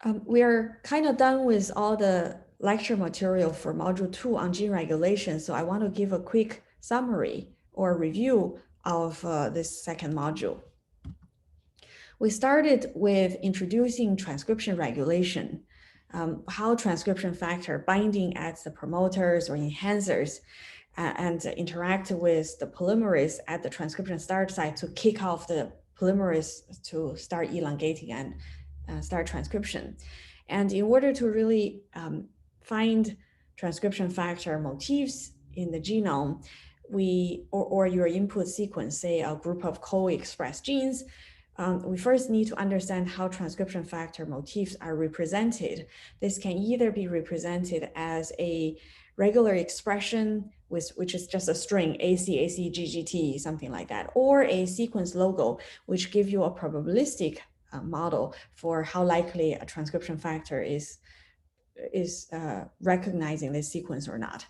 We are kind of done with all the lecture material for Module 2 on gene regulation, so I want to give a quick summary or review of this second module. We started with introducing transcription regulation, how transcription factor binding at the promoters or enhancers and interact with the polymerase at the transcription start site to kick off the polymerase to start elongating and start transcription. And in order to really find transcription factor motifs in the genome, or your input sequence, say a group of co-expressed genes, we first need to understand how transcription factor motifs are represented. This can either be represented as a regular expression, which is just a string, AC, AC, GGT, something like that, or a sequence logo, which give you a probabilistic model for how likely a transcription factor is recognizing this sequence or not.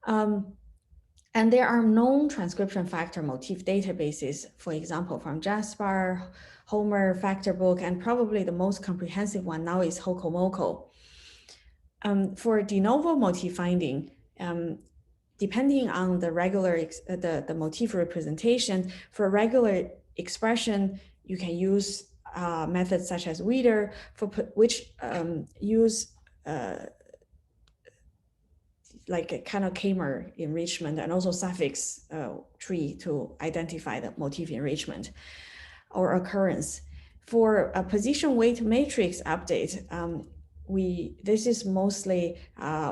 And there are known transcription factor motif databases, for example, from JASPAR, Homer, FactorBook, and probably the most comprehensive one now is HOCO-MOCO. For de novo motif finding, depending on the regular the motif representation, for regular expression, you can use methods such as Weider, which use like a kind of K-mer enrichment and also suffix tree to identify the motif enrichment or occurrence. For a position weight matrix update, this is mostly,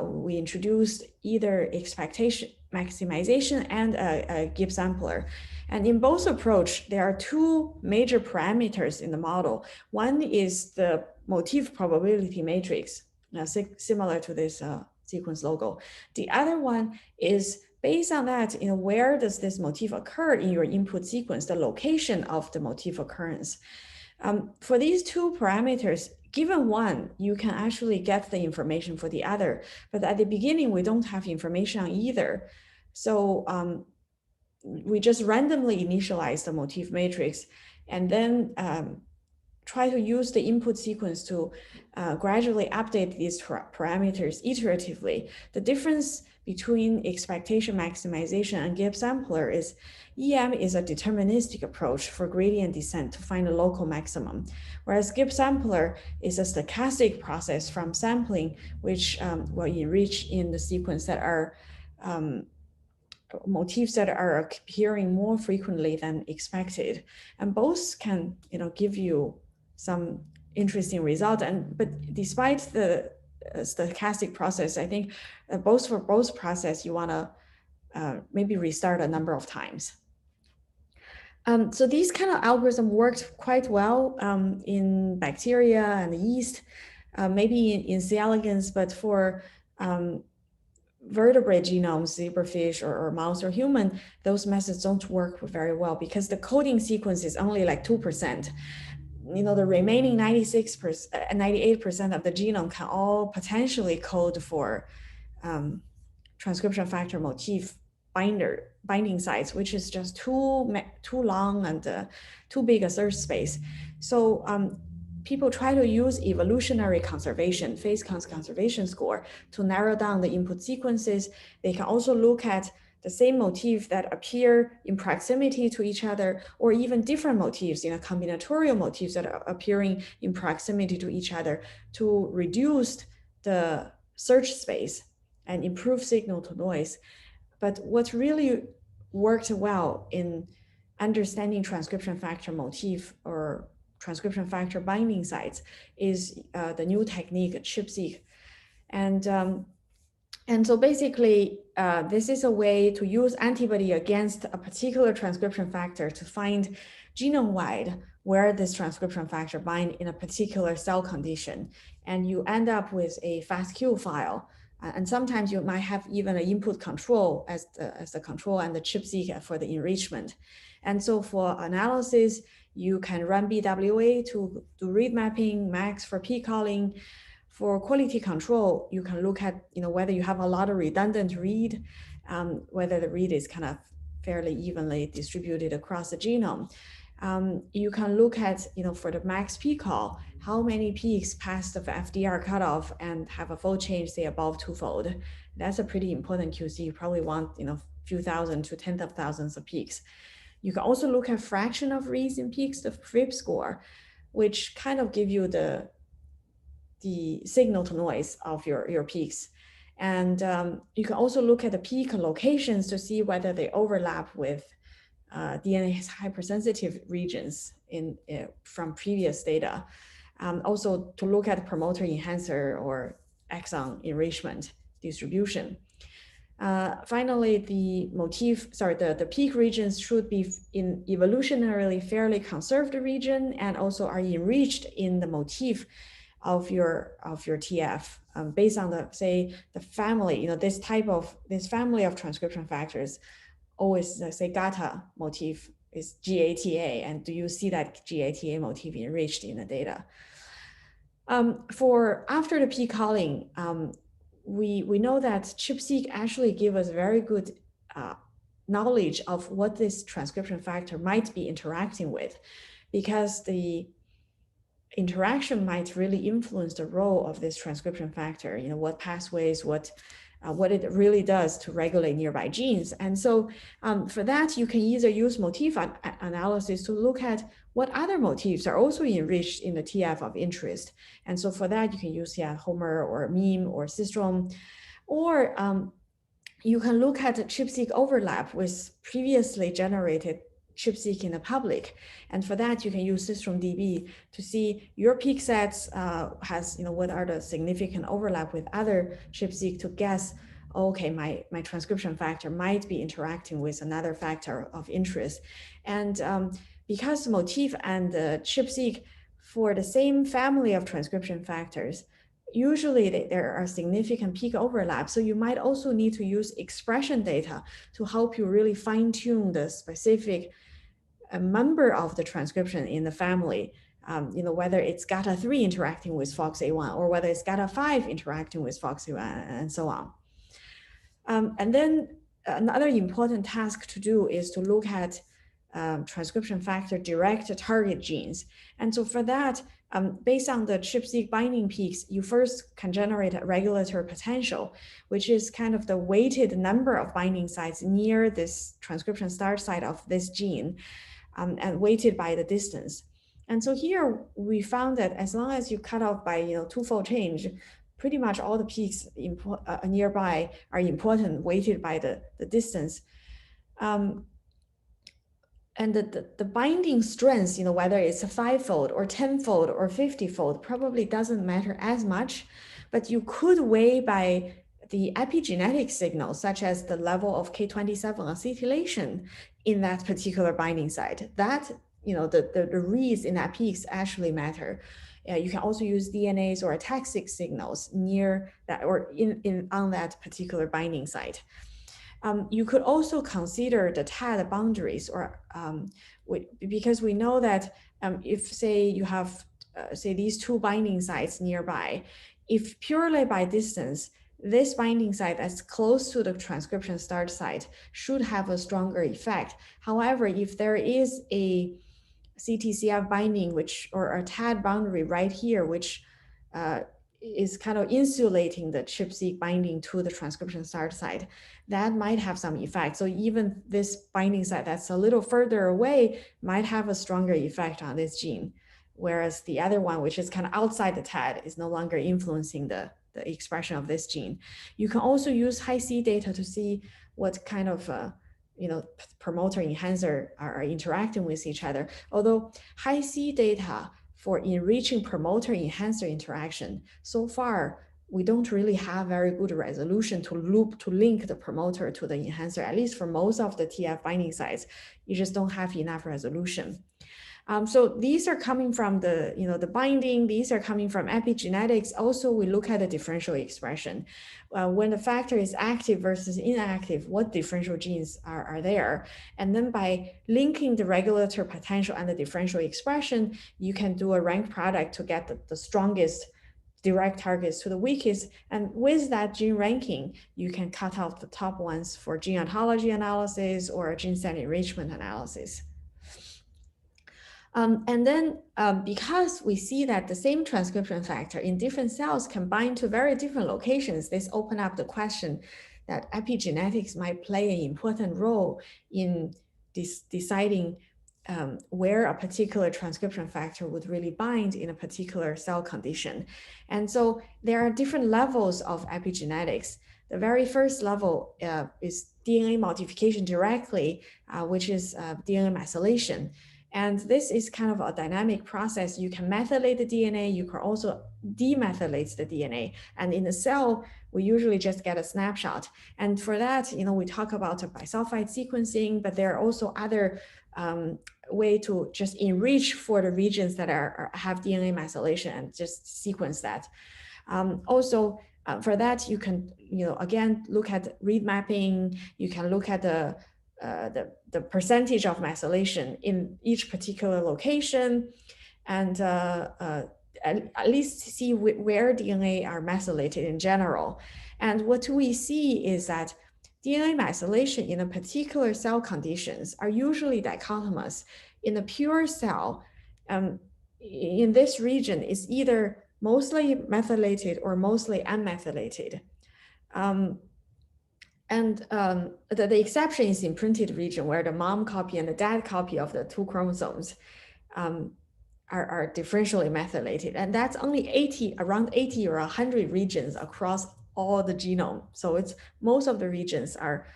we introduced either expectation maximization and a Gibbs sampler. And in both approach, there are two major parameters in the model. One is the motif probability matrix, similar to this sequence logo. The other one is based on that, where does this motif occur in your input sequence, the location of the motif occurrence. For these two parameters, given one, you can actually get the information for the other. But at the beginning, we don't have information on either. So we just randomly initialize the motif matrix and then try to use the input sequence to gradually update these parameters iteratively. The difference between expectation maximization and Gibbs sampler is EM is a deterministic approach for gradient descent to find a local maximum, whereas Gibbs sampler is a stochastic process from sampling, which will enrich in the sequence that are motifs that are appearing more frequently than expected. And both can give you some interesting result. But despite the stochastic process, I think for both process, you want to maybe restart a number of times. So these kind of algorithm worked quite well in bacteria and yeast, maybe in C. elegans, but for vertebrate genomes, zebrafish or mouse or human, those methods don't work very well because the coding sequence is only like 2%. The remaining 96%, 98% of the genome can all potentially code for transcription factor motif binding sites, which is just too long and too big a search space. So people try to use evolutionary conservation, phase conservation score to narrow down the input sequences. They can also look at the same motif that appear in proximity to each other, or even different motifs, combinatorial motifs that are appearing in proximity to each other to reduce the search space and improve signal to noise. But what really worked well in understanding transcription factor motif or transcription factor binding sites is the new technique, ChIP-seq. And so basically, this is a way to use antibody against a particular transcription factor to find genome-wide where this transcription factor bind in a particular cell condition. And you end up with a FASTQ file. And sometimes you might have even an input control as the control and the ChIP-seq for the enrichment. And so for analysis, you can run BWA to do read mapping, MAX for p-calling. For quality control, you can look at whether you have a lot of redundant read, whether the read is kind of fairly evenly distributed across the genome. You can look at, for the max peak call, how many peaks pass the FDR cutoff and have a fold change, say above twofold. That's a pretty important QC. You probably want, few thousand to tens of thousands of peaks. You can also look at fraction of reads in peaks, the FRIP score, which kind of give you the signal to noise of your peaks. And you can also look at the peak locations to see whether they overlap with DNA hypersensitive regions from previous data. Also to look at promoter enhancer or exon enrichment distribution. Finally, the peak regions should be in evolutionarily fairly conserved region and also are enriched in the motif of your TF based on the family, this family of transcription factors always say GATA motif is GATA, and do you see that GATA motif enriched in the data? For after the peak calling, we know that ChIP-seq actually give us very good knowledge of what this transcription factor might be interacting with, because the interaction might really influence the role of this transcription factor, what pathways, what it really does to regulate nearby genes. And so for that, you can either use motif analysis to look at what other motifs are also enriched in the TF of interest. And so for that, you can use HOMR or MEME or Cystron, or you can look at ChIP-seq overlap with previously generated ChIP-seq in the public. And for that, you can use CystronDB to see your peak sets has, what are the significant overlap with other ChIP-seq to guess, okay, my transcription factor might be interacting with another factor of interest. And because motif and the ChIP-seq for the same family of transcription factors, usually there are significant peak overlap. So you might also need to use expression data to help you really fine tune the specific member of the transcription in the family, whether it's GATA3 interacting with FOXA1 or whether it's GATA5 interacting with FOXA1 and so on. And then another important task to do is to look at transcription factor direct target genes. And so for that, based on the ChIP-seq binding peaks, you first can generate a regulatory potential, which is kind of the weighted number of binding sites near this transcription start site of this gene, and weighted by the distance. And so here we found that as long as you cut off by twofold change, pretty much all the peaks nearby are important, weighted by the distance. And the binding strength, whether it's a 5-fold or 10-fold or 50-fold, probably doesn't matter as much, but you could weigh by the epigenetic signals, such as the level of K27 acetylation in that particular binding site. That, the reads in that peaks actually matter. You can also use DNase or ataxic signals near that or on that particular binding site. You could also consider the TAD boundaries, or because we know that if, say, you have, say, these two binding sites nearby, if purely by distance, this binding site that's close to the transcription start site should have a stronger effect. However, if there is a CTCF binding, or a TAD boundary right here, which is kind of insulating the ChIP-seq binding to the transcription start site, that might have some effect. So even this binding site that's a little further away might have a stronger effect on this gene, whereas the other one, which is kind of outside the TAD, is no longer influencing the expression of this gene. You can also use Hi-C data to see what kind of promoter enhancer are interacting with each other. Although Hi-C data for enriching promoter enhancer interaction, so far we don't really have very good resolution to link the promoter to the enhancer. At least for most of the TF binding sites, you just don't have enough resolution. So these are coming from the binding, these are coming from epigenetics. Also, we look at the differential expression. When the factor is active versus inactive, what differential genes are there? And then by linking the regulatory potential and the differential expression, you can do a rank product to get the strongest direct targets to the weakest. And with that gene ranking, you can cut out the top ones for gene ontology analysis or gene set enrichment analysis. And then because we see that the same transcription factor in different cells can bind to very different locations, this opened up the question that epigenetics might play an important role in deciding where a particular transcription factor would really bind in a particular cell condition. And so there are different levels of epigenetics. The very first level is DNA modification directly, which is DNA methylation. And this is kind of a dynamic process. You can methylate the DNA, you can also demethylate the DNA. And in the cell, we usually just get a snapshot. And for that, we talk about bisulfite sequencing, but there are also other way to just enrich for the regions that have DNA methylation and just sequence that. Also, for that, you can, again, look at read mapping. You can look at the percentage of methylation in each particular location, and at least see where DNA are methylated in general. And what we see is that DNA methylation in a particular cell conditions are usually dichotomous. In a pure cell, in this region is either mostly methylated or mostly unmethylated. The exception is in printed region, where the mom copy and the dad copy of the two chromosomes are differentially methylated. And that's only around 80 or 100 regions across all the genome. So it's most of the regions are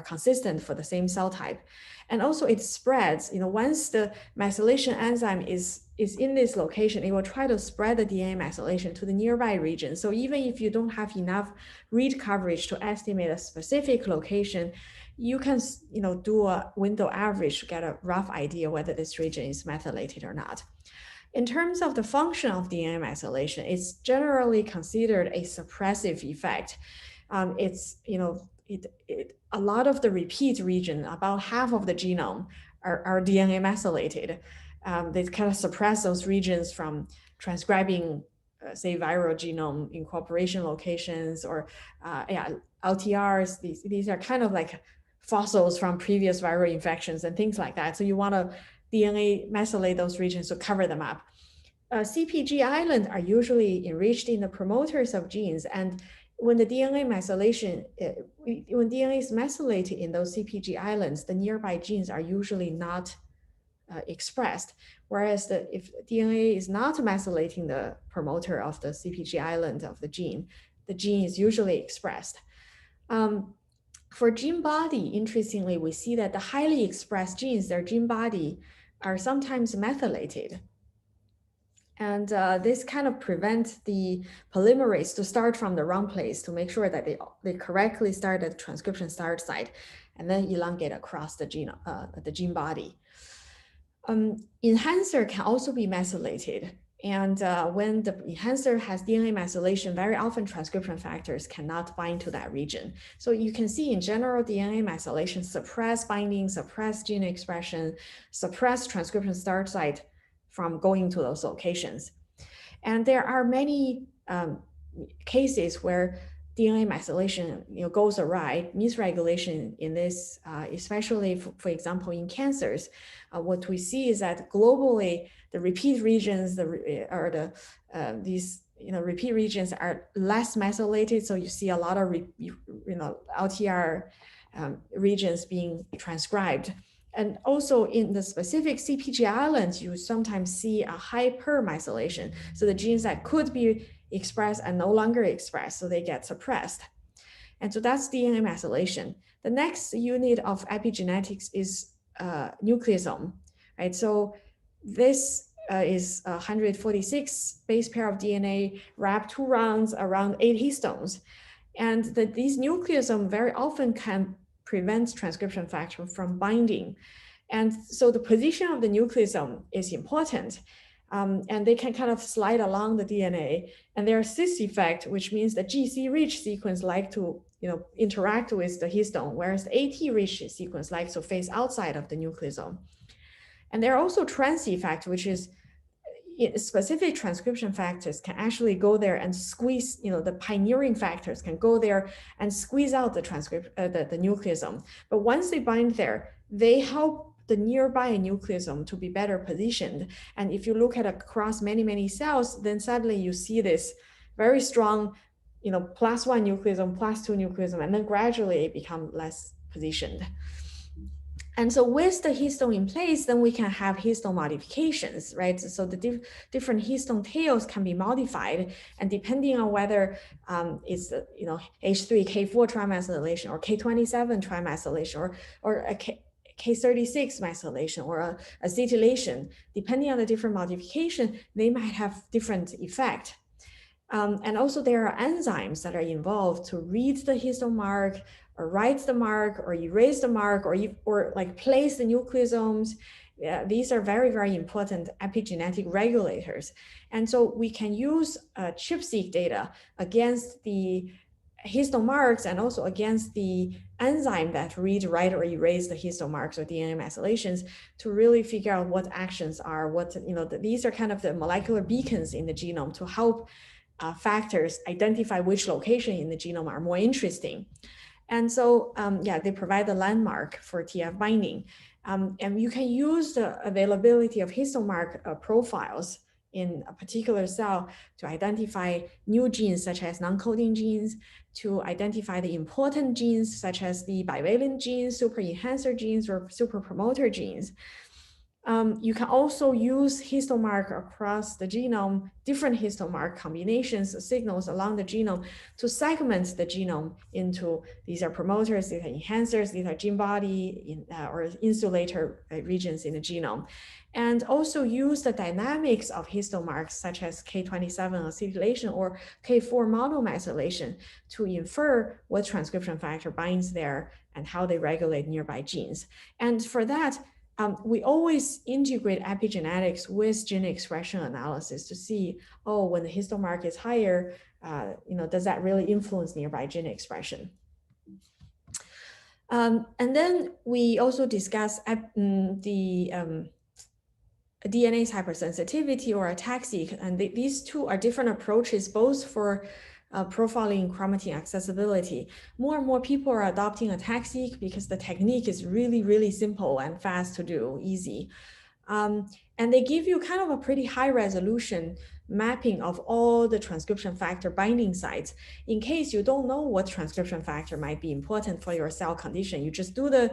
consistent for the same cell type. And also it spreads, once the methylation enzyme is in this location, it will try to spread the DNA methylation to the nearby region. So even if you don't have enough read coverage to estimate a specific location, you can do a window average to get a rough idea whether this region is methylated or not. In terms of the function of DNA methylation, it's generally considered a suppressive effect. A lot of the repeat region, about half of the genome, are DNA methylated. They kind of suppress those regions from transcribing, say, viral genome incorporation locations or LTRs. These are kind of like fossils from previous viral infections and things like that. So you want to DNA methylate those regions to cover them up. CpG islands are usually enriched in the promoters of genes, and when the DNA methylation, when DNA is methylated in those CpG islands, the nearby genes are usually not expressed. Whereas if DNA is not methylating the promoter of the CpG island of the gene is usually expressed. For gene body, interestingly, we see that the highly expressed genes, their gene body, are sometimes methylated. And this kind of prevents the polymerase to start from the wrong place, to make sure that they correctly start at the transcription start site and then elongate across the gene body. Enhancer can also be methylated. And when the enhancer has DNA methylation, very often transcription factors cannot bind to that region. So you can see in general, DNA methylation suppress binding, suppress gene expression, suppress transcription start site from going to those locations. And there are many cases where DNA methylation goes awry, misregulation in this, especially for example, in cancers. What we see is that globally, the repeat regions, these repeat regions are less methylated. So you see a lot of LTR regions being transcribed. And also in the specific CpG islands, you sometimes see a hypermethylation. So the genes that could be expressed are no longer expressed, so they get suppressed. And so that's DNA methylation. The next unit of epigenetics is nucleosome, right? So this is 146 base pair of DNA wrapped 2 rounds around 8 histones. And these nucleosomes very often can prevent transcription factor from binding. And so the position of the nucleosome is important. And they can kind of slide along the DNA. And there's cis effect, which means the GC-rich sequence like to interact with the histone, whereas the AT-rich sequence likes to face outside of the nucleosome. And there are also trans effect, which is specific transcription factors can actually go there and squeeze, the pioneering factors can go there and squeeze out the nucleosome. But once they bind there, they help the nearby nucleosome to be better positioned. And if you look at across many, many cells, then suddenly you see this very strong, +1 nucleosome, +2 nucleosome, and then gradually it becomes less positioned. And so with the histone in place, then we can have histone modifications, right? So the different histone tails can be modified, and depending on whether it's H3 K4 trimethylation or K27 trimethylation or a K36 methylation or acetylation, depending on the different modification, they might have different effect. And also there are enzymes that are involved to read the histone mark or write the mark or erase the mark or like place the nucleosomes. These are very, very important epigenetic regulators. And so we can use ChIP-seq data against the histone marks and also against the enzyme that read, write, or erase the histone marks or DNA methylations to really figure out what actions are, these are kind of the molecular beacons in the genome to help factors identify which location in the genome are more interesting. And so, they provide the landmark for TF binding. And you can use the availability of histone mark profiles in a particular cell to identify new genes, such as non-coding genes, to identify the important genes, such as the bivalent genes, super enhancer genes, or super promoter genes. You can also use histone mark across the genome, different histone mark combinations, signals along the genome to segment the genome into these are promoters, these are enhancers, these are gene body or insulator regions in the genome. And also use the dynamics of histone marks such as K27 acetylation or K4 monomethylation to infer what transcription factor binds there and how they regulate nearby genes. And for that, we always integrate epigenetics with gene expression analysis to see, when the histone mark is higher, does that really influence nearby gene expression? And then we also discuss the DNase hypersensitivity or ATAC-seq, and these two are different approaches, both for profiling chromatin accessibility. More and more people are adopting ATAC-seq because the technique is really, really simple and fast to do, easy. And they give you kind of a pretty high resolution mapping of all the transcription factor binding sites. In case you don't know what transcription factor might be important for your cell condition, you just do the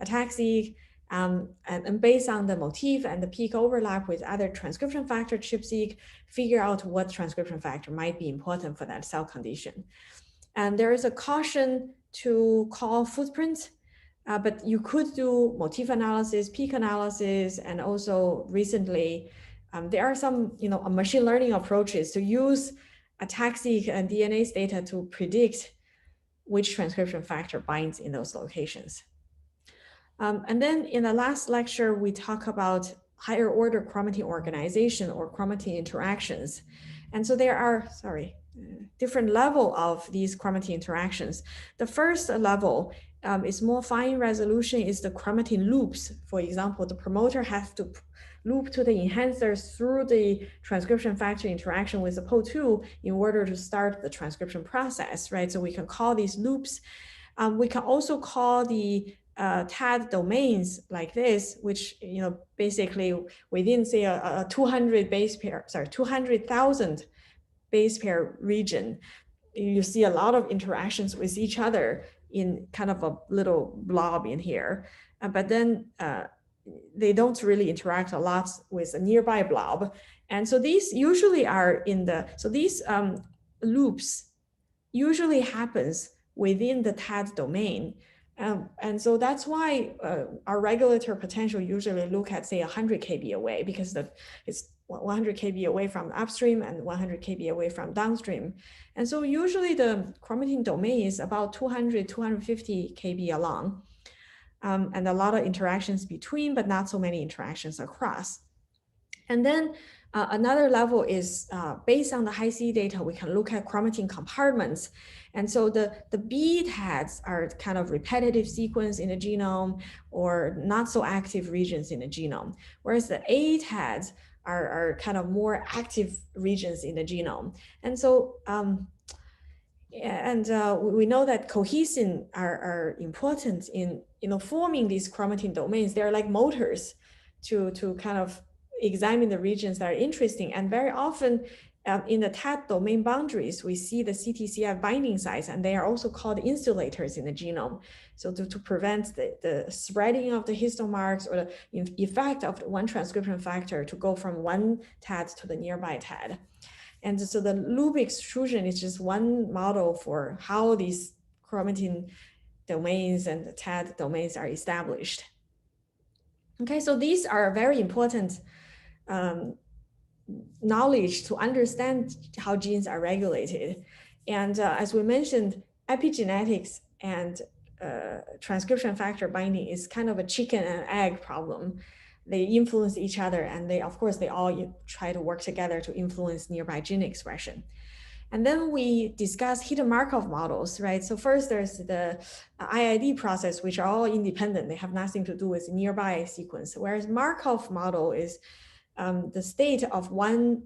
ATAC-seq, and based on the motif and the peak overlap with other transcription factor ChIP-seq, figure out what transcription factor might be important for that cell condition. And there is a caution to call footprint, but you could do motif analysis, peak analysis, and also recently, there are some machine learning approaches to use ATAC-seq and DNase data to predict which transcription factor binds in those locations. And then in the last lecture, we talk about higher order chromatin organization or chromatin interactions. And so there are, different level of these chromatin interactions. The first level is more fine resolution, is the chromatin loops. For example, the promoter has to loop to the enhancers through the transcription factor interaction with the PO2 in order to start the transcription process, right? So we can call these loops. We can also call the TAD domains like this, which basically within say a 200 base pair, 200,000 base pair region, you see a lot of interactions with each other in kind of a little blob in here, but then they don't really interact a lot with a nearby blob, and so these usually are in the these loops usually happens within the TAD domain. And so that's why our regulator potential usually look at say 100 kb away, because it's 100 kb away from upstream and 100 kb away from downstream. And so usually the chromatin domain is about 200, 250 kb along, and a lot of interactions between, but not so many interactions across. And then another level is based on the Hi-C data, we can look at chromatin compartments. And so the B TADs are kind of repetitive sequence in the genome or not so active regions in the genome, whereas the A TADs are kind of more active regions in the genome. And so And we know that cohesin are important in forming these chromatin domains. They're like motors to kind of examine the regions that are interesting. And very often in the TAT domain boundaries, we see the CTCF binding sites, and they are also called insulators in the genome. So to prevent the spreading of the histone marks or the effect of one transcription factor to go from one TAT to the nearby TAT. And so the loop extrusion is just one model for how these chromatin domains and the TAT domains are established. Okay, so these are very important knowledge to understand how genes are regulated. And as we mentioned, epigenetics and transcription factor binding is kind of a chicken and egg problem. They influence each other, and of course, they all try to work together to influence nearby gene expression. And then we discuss hidden Markov models, right? So first there's the IID process, which are all independent. They have nothing to do with nearby sequence. Whereas Markov model is the state of one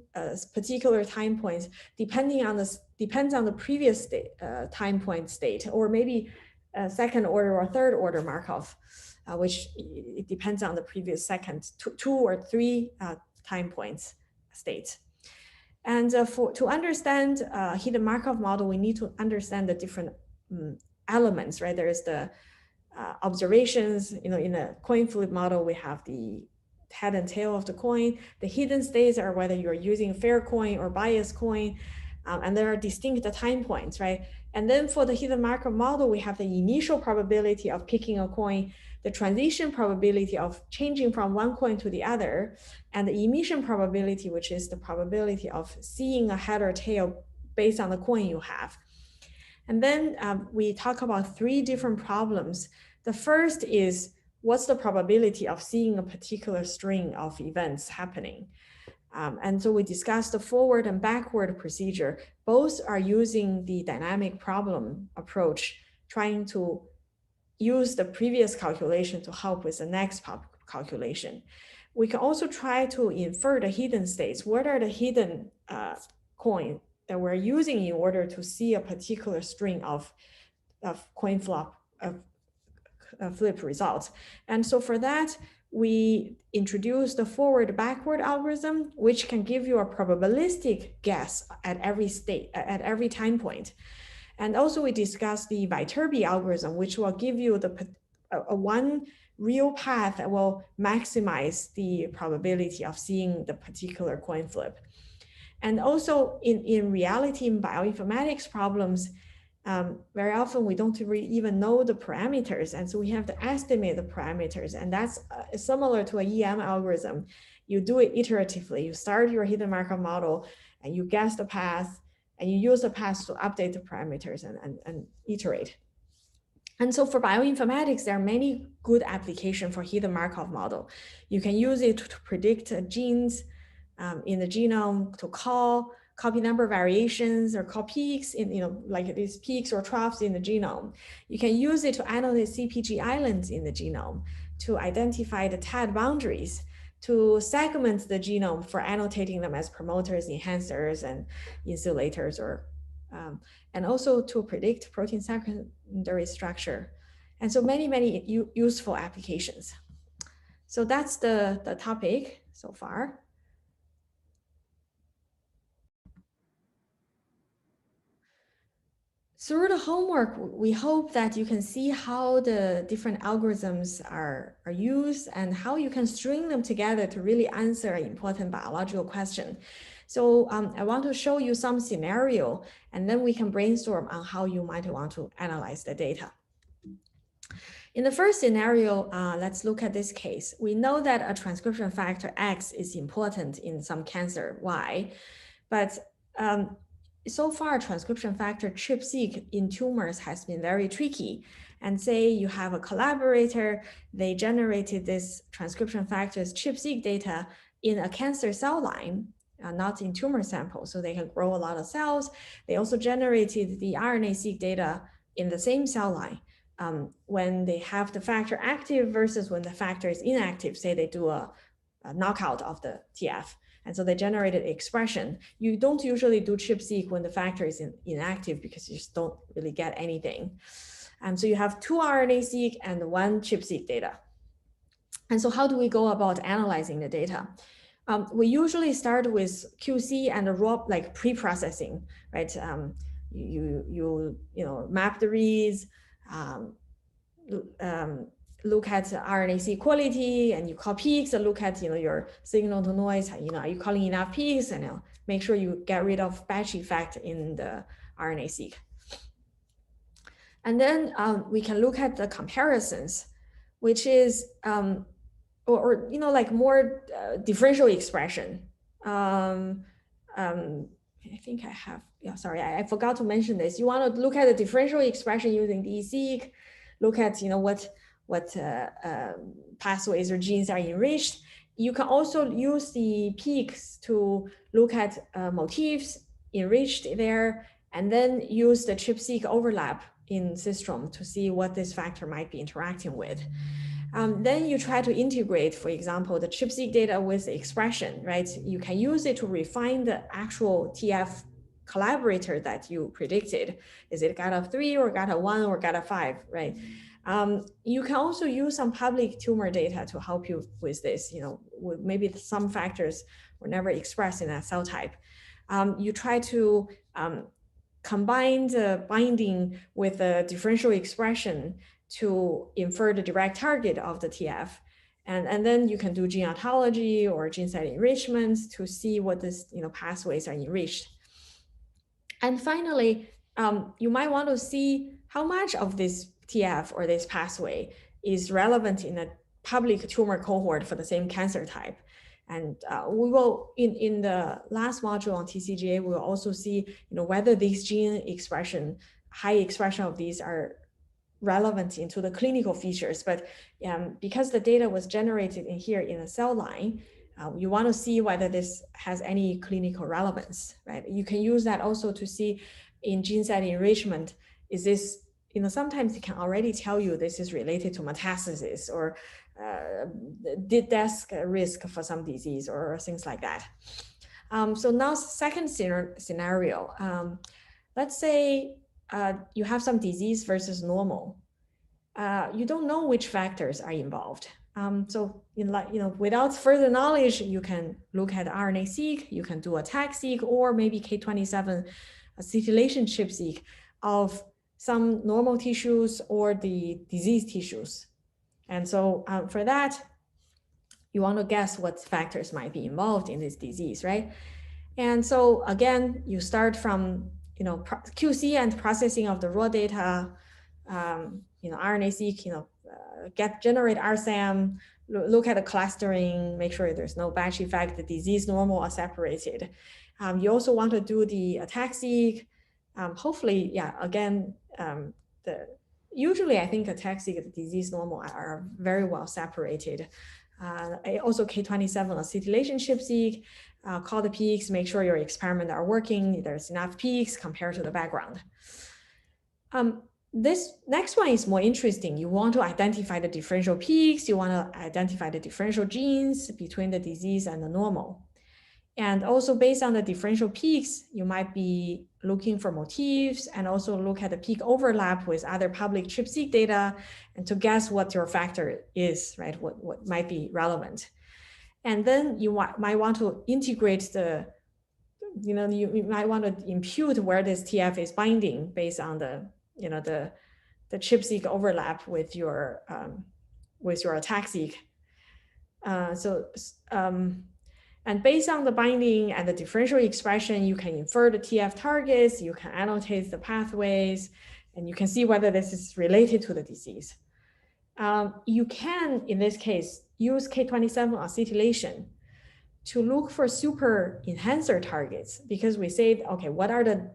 particular time point, depends on the previous state, time point state, or maybe second order or third order Markov, which it depends on the previous second, two or three time points state. And to understand hidden Markov model, we need to understand the different elements, right? There is the observations, in a coin flip model, we have the head and tail of the coin. The hidden states are whether you're using fair coin or biased coin, and there are distinct time points, right? And then for the hidden Markov model, we have the initial probability of picking a coin, the transition probability of changing from one coin to the other, and the emission probability, which is the probability of seeing a head or tail based on the coin you have. And then we talk about three different problems. The first is, what's the probability of seeing a particular string of events happening? And so we discussed the forward and backward procedure. Both are using the dynamic problem approach, trying to use the previous calculation to help with the next calculation. We can also try to infer the hidden states. What are the hidden coin that we're using in order to see a particular string of coin flip results? And so for that, we introduced the forward-backward algorithm, which can give you a probabilistic guess at every state, at every time point. And also we discussed the Viterbi algorithm, which will give you one real path that will maximize the probability of seeing the particular coin flip. And also in reality, in bioinformatics problems, very often we don't really even know the parameters. And so we have to estimate the parameters. And that's similar to an EM algorithm. You do it iteratively. You start your hidden Markov model and you guess the path, and you use the path to update the parameters and iterate. And so for bioinformatics, there are many good applications for hidden Markov model. You can use it to predict genes in the genome, to call copy number variations or call peaks in, like these peaks or troughs in the genome. You can use it to annotate CPG islands in the genome, to identify the TAD boundaries, to segment the genome for annotating them as promoters, enhancers, and insulators, or and also to predict protein secondary structure. And so many useful applications. So that's the topic so far. Through the homework, we hope that you can see how the different algorithms are used and how you can string them together to really answer an important biological question. So I want to show you some scenario, and then we can brainstorm on how you might want to analyze the data. In the first scenario, let's look at this case. We know that a transcription factor X is important in some cancer Y, but so far, transcription factor ChIP-seq in tumors has been very tricky. And say you have a collaborator, they generated this transcription factors ChIP-seq data in a cancer cell line, not in tumor samples, so they can grow a lot of cells. They also generated the RNA-seq data in the same cell line when they have the factor active versus when the factor is inactive. Say they do a knockout of the TF. And so they generated expression. You don't usually do ChIP-seq when the factor is inactive because you just don't really get anything. And so you have 2 RNA-seq and 1 ChIP-seq data. And so how do we go about analyzing the data? We usually start with QC and the raw, like pre-processing, right? You map the reads, look at RNA-seq quality, and you call peaks, and look at your signal to noise. Are you calling enough peaks? And make sure you get rid of batch effect in the RNA-seq. And then we can look at the comparisons, which is like more differential expression. I think I have, sorry, I forgot to mention this. You want to look at the differential expression using DESeq, look at what pathways or genes are enriched. You can also use the peaks to look at motifs enriched there, and then use the ChIP-seq overlap in Systrom to see what this factor might be interacting with. Then you try to integrate, for example, the ChIP-seq data with the expression, right? You can use it to refine the actual TF collaborator that you predicted. Is it GATA3 or GATA1 or GATA5, right? You can also use some public tumor data to help you with this. Maybe some factors were never expressed in that cell type. You try to combine the binding with the differential expression to infer the direct target of the TF. And then you can do gene ontology or gene site enrichment to see what this pathways are enriched. And finally, you might want to see how much of this TF or this pathway is relevant in a public tumor cohort for the same cancer type. And we will, in the last module on TCGA, we will also see whether these gene expression, high expression of these are relevant into the clinical features. But because the data was generated in here in a cell line, you want to see whether this has any clinical relevance, right? You can use that also to see in gene site enrichment, is this, sometimes it can already tell you this is related to metastasis or death risk for some disease or things like that. So now second scenario, let's say you have some disease versus normal. You don't know which factors are involved. So without further knowledge, you can look at RNA-seq, you can do a TAC-seq, or maybe K27 acetylation ChIP-seq of some normal tissues or the disease tissues. And so for that, you want to guess what factors might be involved in this disease, right? And so again, you start from QC and processing of the raw data, RNA-seq, generate RSAM, look at the clustering, make sure there's no batch effect, the disease normal are separated. You also want to do the ATAC-seq. Hopefully, again, usually I think ATAC-seq, the disease normal are very well separated. Also K27 acetylation ChIP-seq, call the peaks, make sure your experiments are working, there's enough peaks compared to the background. This next one is more interesting. You want to identify the differential peaks, you want to identify the differential genes between the disease and the normal. And also based on the differential peaks, you might be looking for motifs and also look at the peak overlap with other public ChIP-seq data and to guess what your factor is, right? What might be relevant. And then you might want to integrate the, you might want to impute where this TF is binding based on the, the ChIP-seq overlap with your ATAC-seq. And based on the binding and the differential expression, you can infer the TF targets, you can annotate the pathways, and you can see whether this is related to the disease. You can, in this case, use K27 acetylation to look for super enhancer targets, because we say, okay, what are the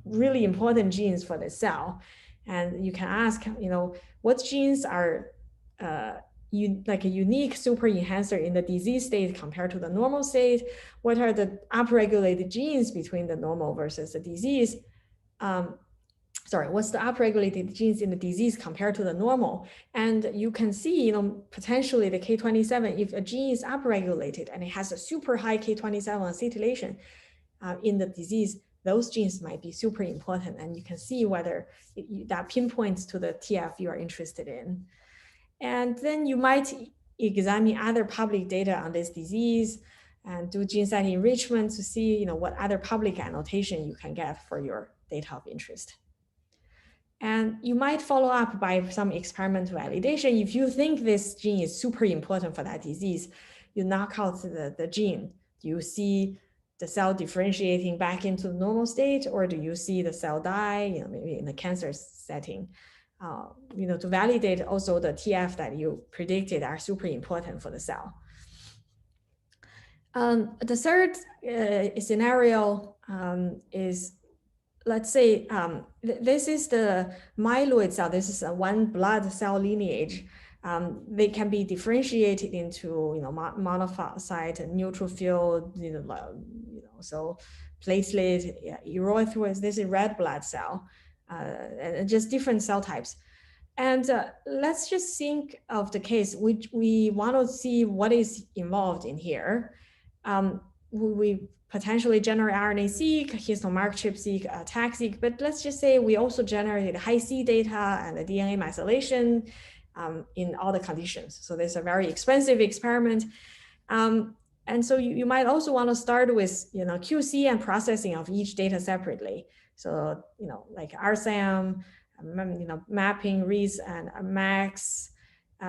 really important genes for the cell? And you can ask, what genes are like a unique super enhancer in the disease state compared to the normal state? What are the upregulated genes between the normal versus the disease? what's the upregulated genes in the disease compared to the normal. And you can see, potentially the K27, if a gene is upregulated and it has a super high K27 acetylation in the disease, those genes might be super important. And you can see whether that pinpoints to the TF you are interested in. And then you might examine other public data on this disease and do gene set enrichment to see, what other public annotation you can get for your data of interest. And you might follow up by some experimental validation. If you think this gene is super important for that disease, you knock out the gene. Do you see the cell differentiating back into the normal state, or do you see the cell die, maybe in the cancer setting? To validate also the TF that you predicted are super important for the cell. The third scenario is, let's say this is the myeloid cell. This is one blood cell lineage. They can be differentiated into monocyte and neutrophil, so platelet, erythroid. This is red blood cell, and just different cell types. And let's just think of the case which we want to see what is involved in here. We potentially generate RNA-seq, histone-mark ChIP-seq, TAC-seq, but let's just say we also generated Hi-C data and the DNA methylation in all the conditions. So there's a very expensive experiment. And so you might also want to start with QC and processing of each data separately. So like RSAM, mapping, REES, and MAX.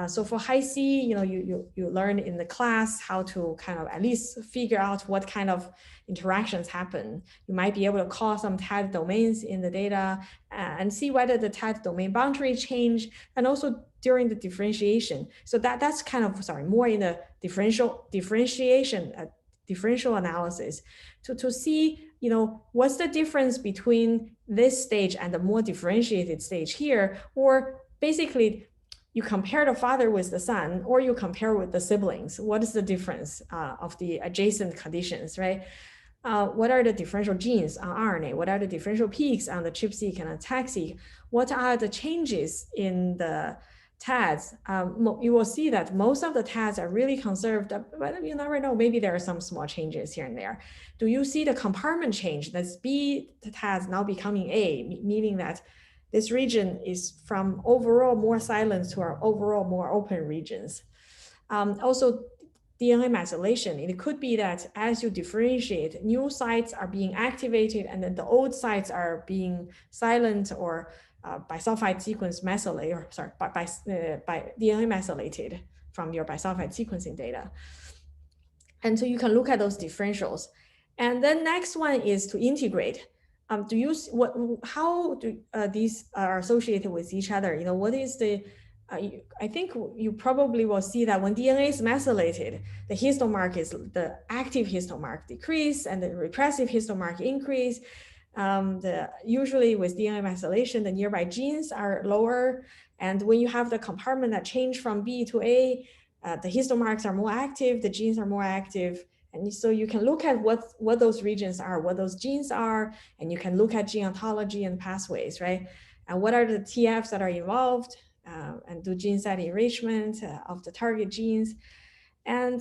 So for Hi-C, you learn in the class how to kind of at least figure out what kind of interactions happen. You might be able to call some TAD domains in the data and see whether the TAD domain boundary change, and also during the differentiation. So that's kind of, more in the differential analysis to see, what's the difference between this stage and the more differentiated stage here, or basically, you compare the father with the son, or you compare with the siblings. What is the difference of the adjacent conditions, right? What are the differential genes on RNA? What are the differential peaks on the ChIP-seq and the TAC-seq? What are the changes in the TADs? You will see that most of the TADs are really conserved, but you never know, maybe there are some small changes here and there. Do you see the compartment change? That's B TADs now becoming A, meaning that this region is from overall more silent to our overall more open regions. Also, DNA methylation. It could be that as you differentiate, new sites are being activated and then the old sites are being silent or bisulfite sequence methylated, or sorry, by DNA methylated from your bisulfite sequencing data. And so you can look at those differentials. And then next one is to integrate. How do these are associated with each other? What is the, I think you probably will see that when DNA is methylated, the histone mark is the active histone mark decrease and the repressive histone mark increase. Usually with DNA methylation, the nearby genes are lower. And when you have the compartment that change from B to A, the histone marks are more active, the genes are more active. And so you can look at what those regions are, what those genes are, and you can look at gene ontology and pathways, right? And what are the TFs that are involved, and do gene set enrichment of the target genes. And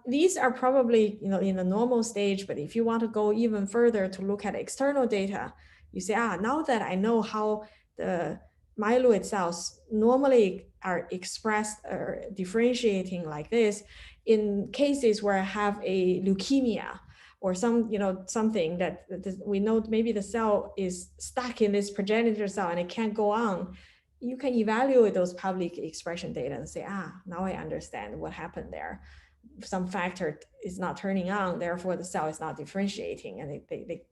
these are probably, in the normal stage, but if you want to go even further to look at external data, you say, now that I know how the myeloid cells normally are expressed or differentiating like this, in cases where I have a leukemia or something that we know maybe the cell is stuck in this progenitor cell and it can't go on, you can evaluate those public expression data and say, now I understand what happened there. Some factor is not turning on, therefore the cell is not differentiating, and they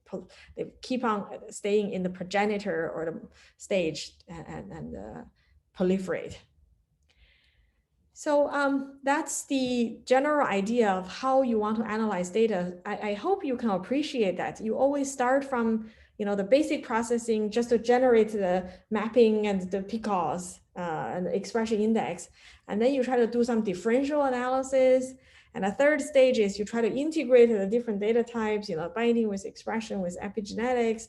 keep on staying in the progenitor or the stage and proliferate. So that's the general idea of how you want to analyze data. I hope you can appreciate that. You always start from the basic processing just to generate the mapping and the PCAUS and the expression index. And then you try to do some differential analysis. And a third stage is you try to integrate the different data types, binding with expression, with epigenetics.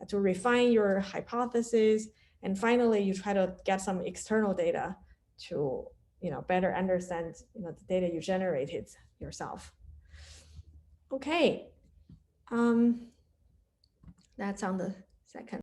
to refine your hypothesis. And finally, you try to get some external data to better understand the data you generated yourself. Okay, that's on the second.